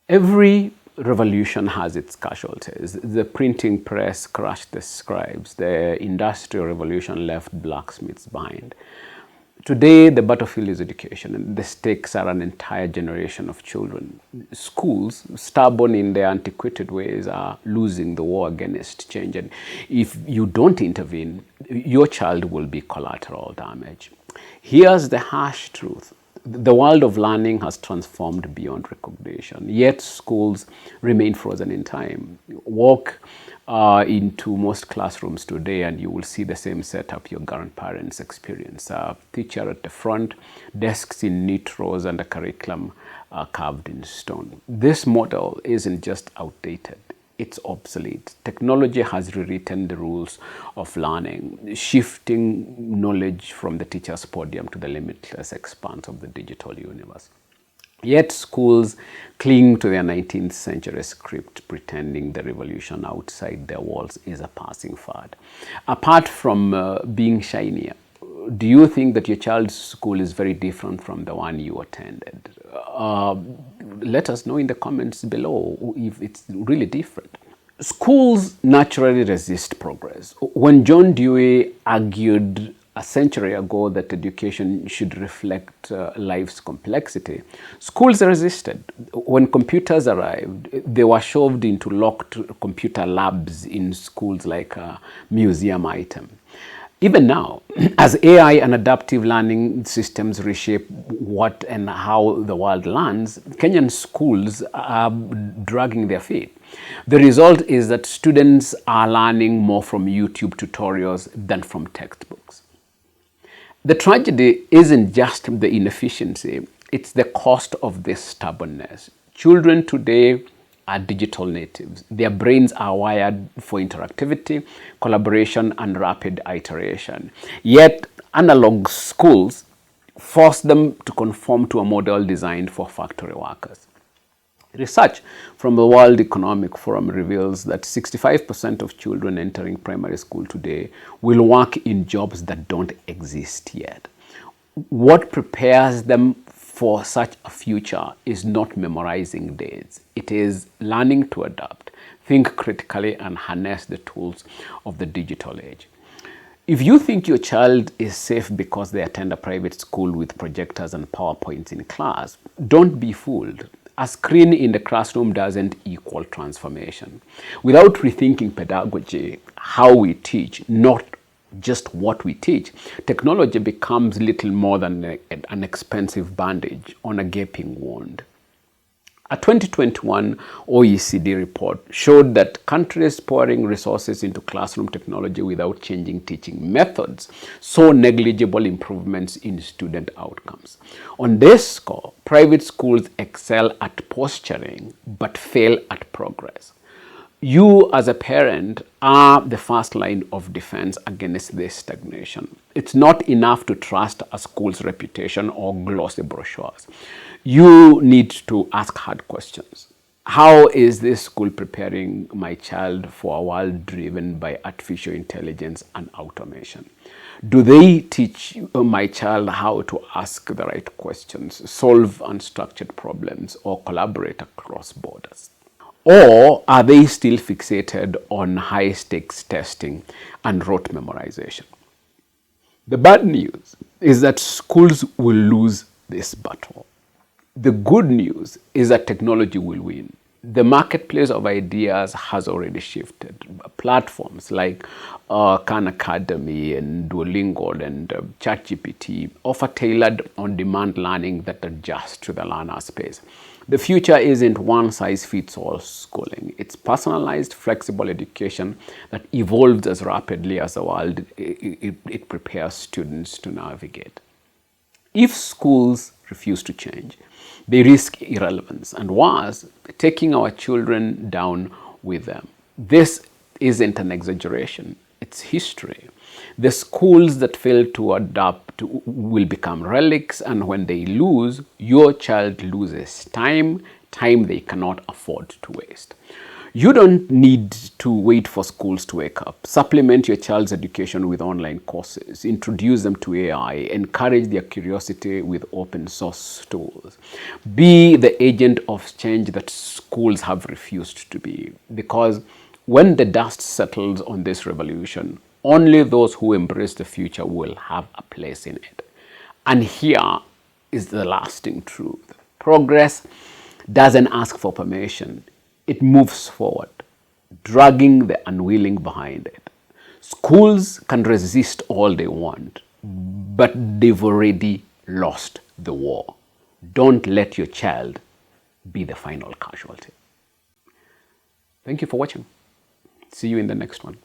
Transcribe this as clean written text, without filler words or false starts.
Every revolution has its casualties. The printing press crushed the scribes. The industrial revolution left blacksmiths behind. Today, the battlefield is education, and the stakes are an entire generation of children. Schools, stubborn in their antiquated ways, are losing the war against change. And if you don't intervene, your child will be collateral damage. Here's the harsh truth. The world of learning has transformed beyond recognition, yet schools remain frozen in time. Walk into most classrooms today and you will see the same setup your grandparents experience. A teacher at the front, desks in neat rows, and a curriculum carved in stone. This model isn't just outdated, it's obsolete. Technology has rewritten the rules of learning, shifting knowledge from the teacher's podium to the limitless expanse of the digital universe. Yet schools cling to their 19th century script, pretending the revolution outside their walls is a passing fad. Apart from being shinier, do you think that your child's school is very different from the one you attended? Let us know in the comments below if it's really different. Schools naturally resist progress. When John Dewey argued a century ago that education should reflect life's complexity, schools resisted. When computers arrived, they were shoved into locked computer labs in schools like a museum item. Even now, as AI and adaptive learning systems reshape what and how the world learns, Kenyan schools are dragging their feet. The result is that students are learning more from YouTube tutorials than from textbooks. The tragedy isn't just the inefficiency, it's the cost of this stubbornness. Children today are digital natives. Their brains are wired for interactivity, collaboration, and rapid iteration. Yet, analog schools force them to conform to a model designed for factory workers. Research from the World Economic Forum reveals that 65% of children entering primary school today will work in jobs that don't exist yet. What prepares them for such a future is not memorizing dates. It is learning to adapt, think critically, and harness the tools of the digital age. If you think your child is safe because they attend a private school with projectors and PowerPoints in class, don't be fooled. A screen in the classroom doesn't equal transformation. Without rethinking pedagogy, how we teach, not just what we teach, technology becomes little more than an expensive bandage on a gaping wound. A 2021 OECD report showed that countries pouring resources into classroom technology without changing teaching methods saw negligible improvements in student outcomes. On this score, private schools excel at posturing but fail at progress. You as a parent are the first line of defense against this stagnation. It's not enough to trust a school's reputation or glossy brochures. You need to ask hard questions. How is this school preparing my child for a world driven by artificial intelligence and automation? Do they teach my child how to ask the right questions, solve unstructured problems, or collaborate across borders? Or are they still fixated on high-stakes testing and rote memorization? The bad news is that schools will lose this battle. The good news is that technology will win. The marketplace of ideas has already shifted. Platforms like Khan Academy and Duolingo and ChatGPT offer tailored on-demand learning that adjusts to the learner's space. The future isn't one-size-fits-all schooling. It's personalized, flexible education that evolves as rapidly as the world it prepares students to navigate. If schools refuse to change, they risk irrelevance and worse, taking our children down with them. This isn't an exaggeration, it's history. The schools that fail to adapt will become relics, and when they lose, your child loses time they cannot afford to waste. You don't need to wait for schools to wake up. Supplement your child's education with online courses. Introduce them to AI. Encourage their curiosity with open source tools. Be the agent of change that schools have refused to be. Because when the dust settles on this revolution, only those who embrace the future will have a place in it. And here is the lasting truth. Progress doesn't ask for permission. It moves forward, dragging the unwilling behind it. Schools can resist all they want, but they've already lost the war. Don't let your child be the final casualty. Thank you for watching. See you in the next one.